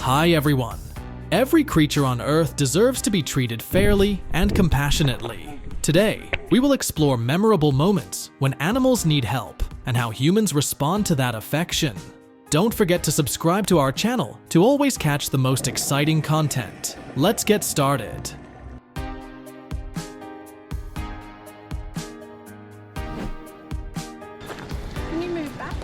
Hi everyone. Every creature on Earth deserves to be treated fairly and compassionately. Today, we will explore memorable moments when animals need help and how humans respond to that affection. Don't forget to subscribe to our channel to always catch the most exciting content. Let's get started. Can you move back?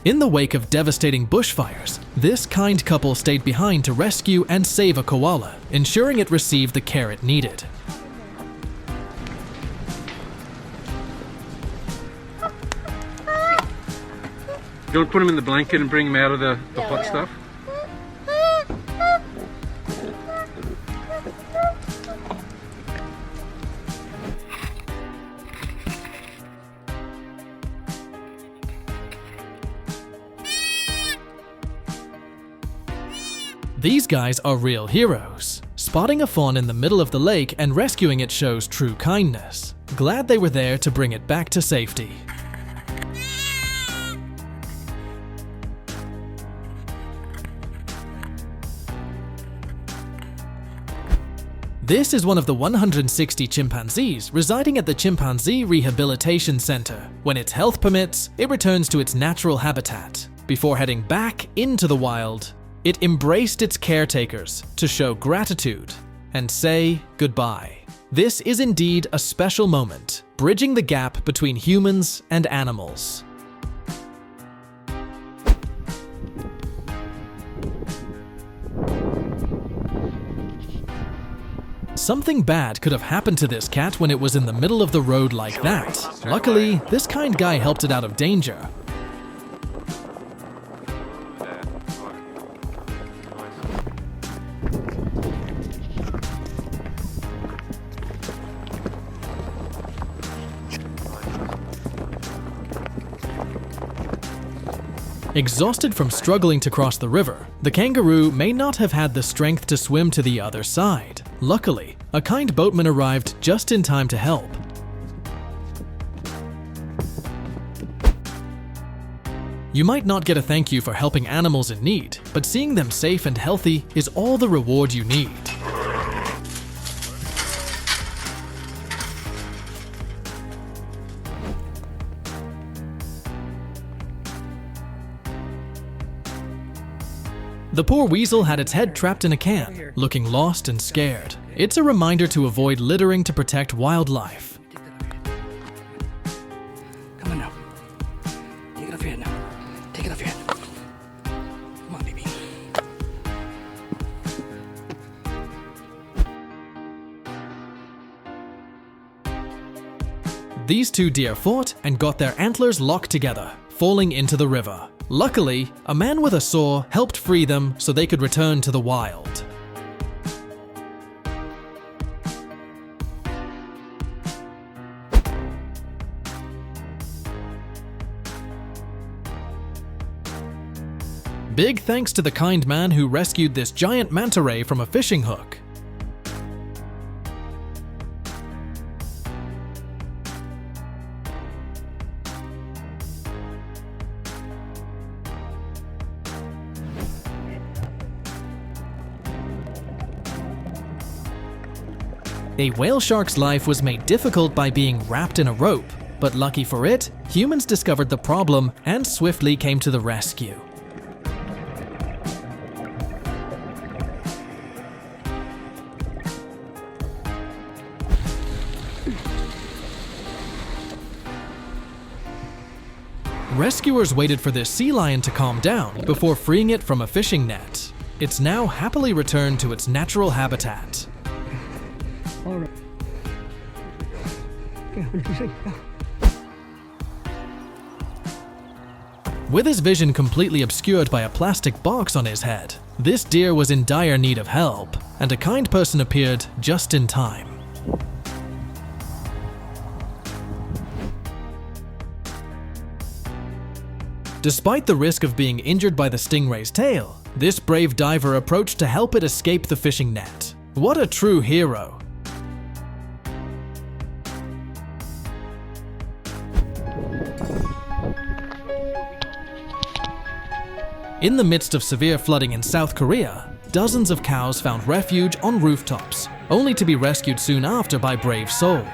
In the wake of devastating bushfires, this kind couple stayed behind to rescue and save a koala, ensuring it received the care it needed. You want to put him in the blanket and bring him out of the hot stuff? These guys are real heroes. Spotting a fawn in the middle of the lake and rescuing it shows true kindness. Glad they were there to bring it back to safety. This is one of the 160 chimpanzees residing at the Chimpanzee Rehabilitation Center. When its health permits, it returns to its natural habitat. Before heading back into the wild, it embraced its caretakers to show gratitude and say goodbye. This is indeed a special moment, bridging the gap between humans and animals. Something bad could have happened to this cat when it was in the middle of the road like that. Luckily, this kind guy helped it out of danger. Exhausted from struggling to cross the river, the kangaroo may not have had the strength to swim to the other side. Luckily, a kind boatman arrived just in time to help. You might not get a thank you for helping animals in need, but seeing them safe and healthy is all the reward you need. The poor weasel had its head trapped in a can, looking lost and scared. It's a reminder to avoid littering to protect wildlife. Come on now. Take it off your head now. Take it off your head. Come on, baby. These two deer fought and got their antlers locked together, falling into the river. Luckily, a man with a saw helped free them so they could return to the wild. Big thanks to the kind man who rescued this giant manta ray from a fishing hook. A whale shark's life was made difficult by being wrapped in a rope, but lucky for it, humans discovered the problem and swiftly came to the rescue. Rescuers waited for this sea lion to calm down before freeing it from a fishing net. It's now happily returned to its natural habitat. All right. With his vision completely obscured by a plastic box on his head, this deer was in dire need of help, and a kind person appeared just in time. Despite the risk of being injured by the stingray's tail, this brave diver approached to help it escape the fishing net. What a true hero! In the midst of severe flooding in South Korea, dozens of cows found refuge on rooftops, only to be rescued soon after by brave souls.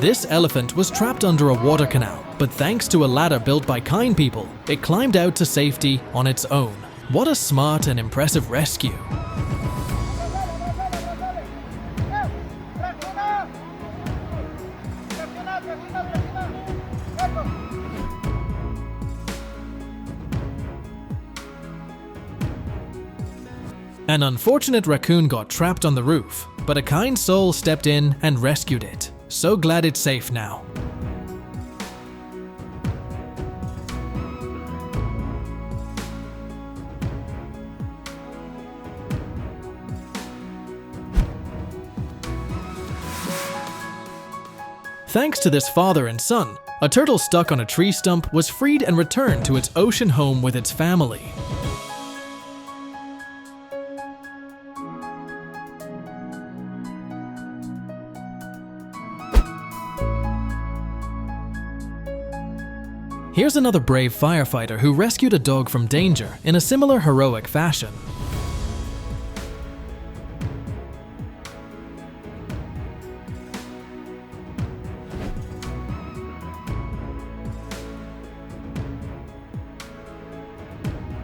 This elephant was trapped under a water canal, but thanks to a ladder built by kind people, it climbed out to safety on its own. What a smart and impressive rescue! An unfortunate raccoon got trapped on the roof, but a kind soul stepped in and rescued it. So glad it's safe now. Thanks to this father and son, a turtle stuck on a tree stump was freed and returned to its ocean home with its family. Here's another brave firefighter who rescued a dog from danger in a similar heroic fashion.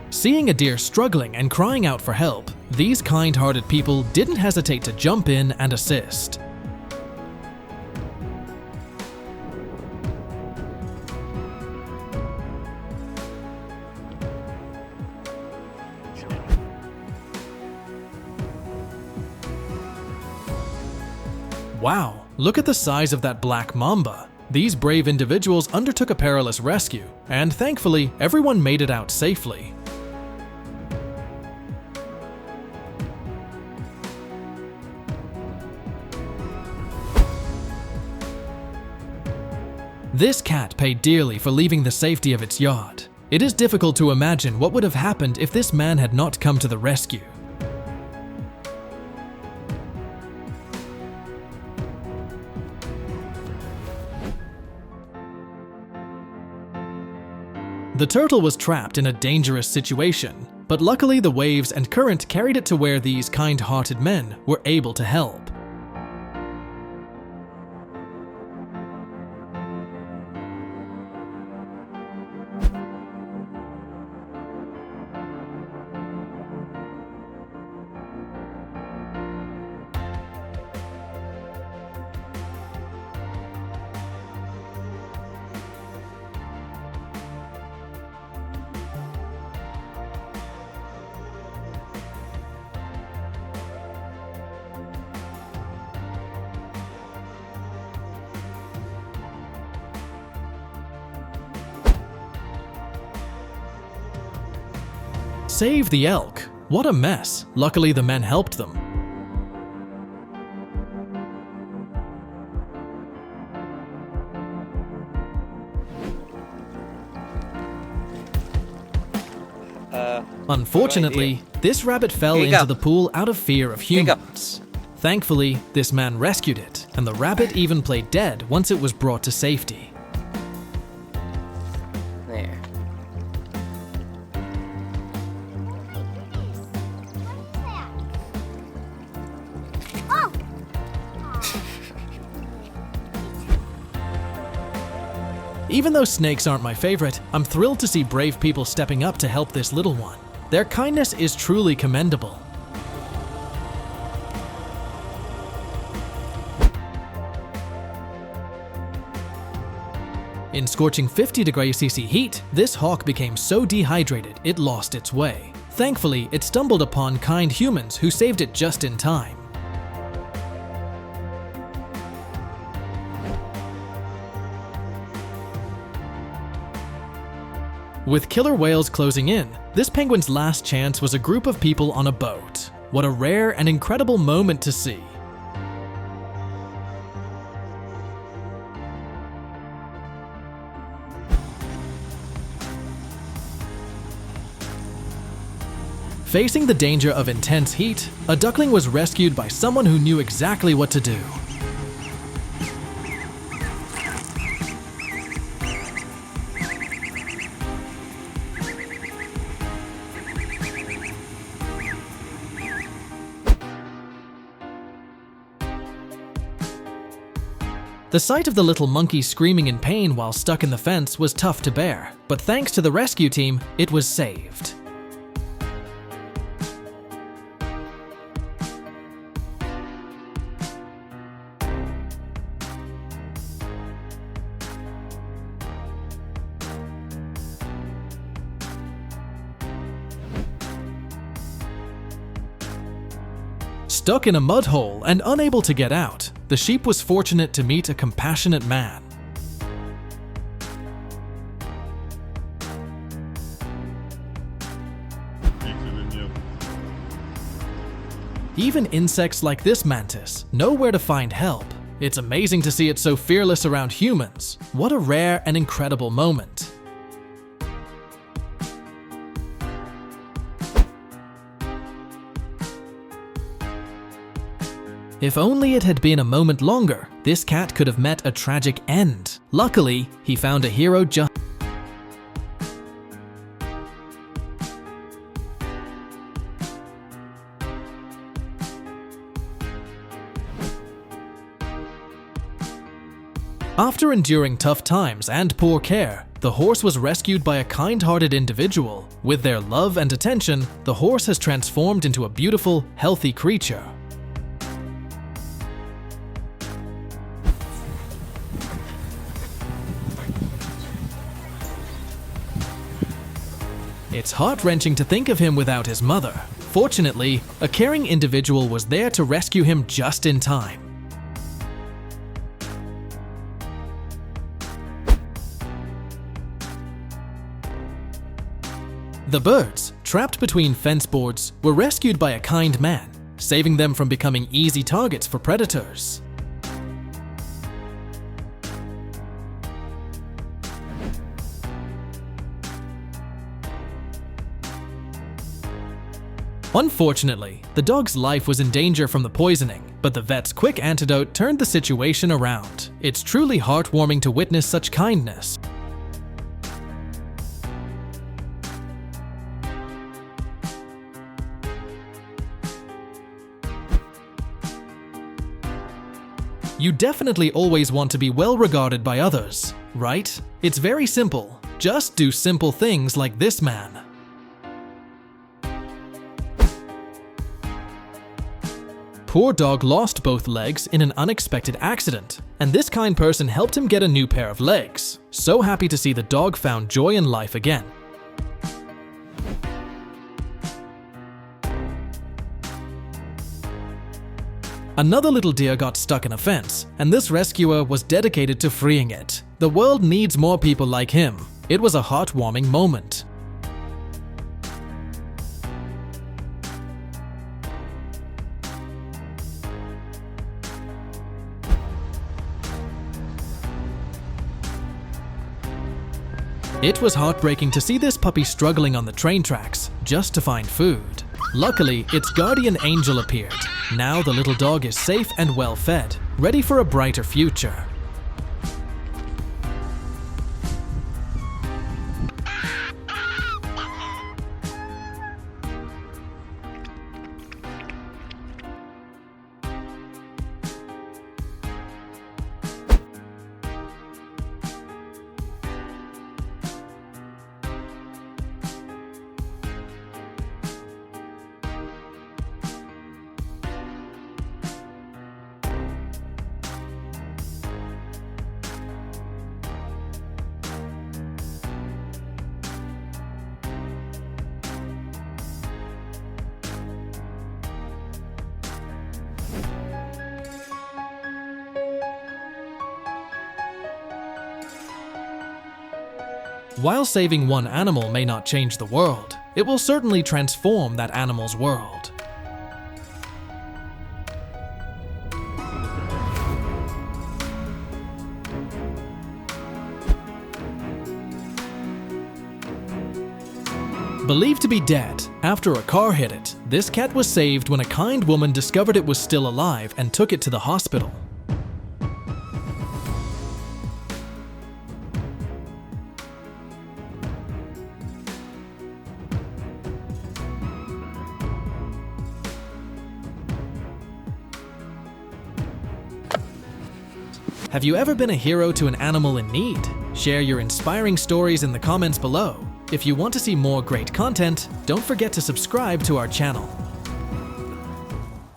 Seeing a deer struggling and crying out for help, these kind-hearted people didn't hesitate to jump in and assist. Wow, look at the size of that black mamba. These brave individuals undertook a perilous rescue, and thankfully, everyone made it out safely. This cat paid dearly for leaving the safety of its yard. It is difficult to imagine what would have happened if this man had not come to the rescue. The turtle was trapped in a dangerous situation, but luckily the waves and current carried it to where these kind-hearted men were able to help. Save the elk. What a mess. Luckily, the men helped them. Unfortunately, this rabbit fell into the pool out of fear of humans. Thankfully, this man rescued it, and the rabbit even played dead once it was brought to safety. There. Even though snakes aren't my favorite, I'm thrilled to see brave people stepping up to help this little one. Their kindness is truly commendable. In scorching 50°C heat, this hawk became so dehydrated it lost its way. Thankfully, it stumbled upon kind humans who saved it just in time. With killer whales closing in, this penguin's last chance was a group of people on a boat. What a rare and incredible moment to see. Facing the danger of intense heat, a duckling was rescued by someone who knew exactly what to do. The sight of the little monkey screaming in pain while stuck in the fence was tough to bear, but thanks to the rescue team, it was saved. Stuck in a mud hole and unable to get out, the sheep was fortunate to meet a compassionate man. Even insects like this mantis know where to find help. It's amazing to see it so fearless around humans. What a rare and incredible moment. If only it had been a moment longer, this cat could have met a tragic end. Luckily, he found a hero just. After enduring tough times and poor care, the horse was rescued by a kind-hearted individual. With their love and attention, the horse has transformed into a beautiful, healthy creature. It's heart-wrenching to think of him without his mother. Fortunately, a caring individual was there to rescue him just in time. The birds, trapped between fence boards, were rescued by a kind man, saving them from becoming easy targets for predators. Unfortunately, the dog's life was in danger from the poisoning, but the vet's quick antidote turned the situation around. It's truly heartwarming to witness such kindness. You definitely always want to be well regarded by others, right? It's very simple. Just do simple things like this man. Poor dog lost both legs in an unexpected accident, and this kind person helped him get a new pair of legs. So happy to see the dog found joy in life again. Another little deer got stuck in a fence, and this rescuer was dedicated to freeing it. The world needs more people like him. It was a heartwarming moment. It was heartbreaking to see this puppy struggling on the train tracks just to find food. Luckily, its guardian angel appeared. Now the little dog is safe and well fed, ready for a brighter future. While saving one animal may not change the world, it will certainly transform that animal's world. Believed to be dead after a car hit it, this cat was saved when a kind woman discovered it was still alive and took it to the hospital. Have you ever been a hero to an animal in need? Share your inspiring stories in the comments below. If you want to see more great content, don't forget to subscribe to our channel.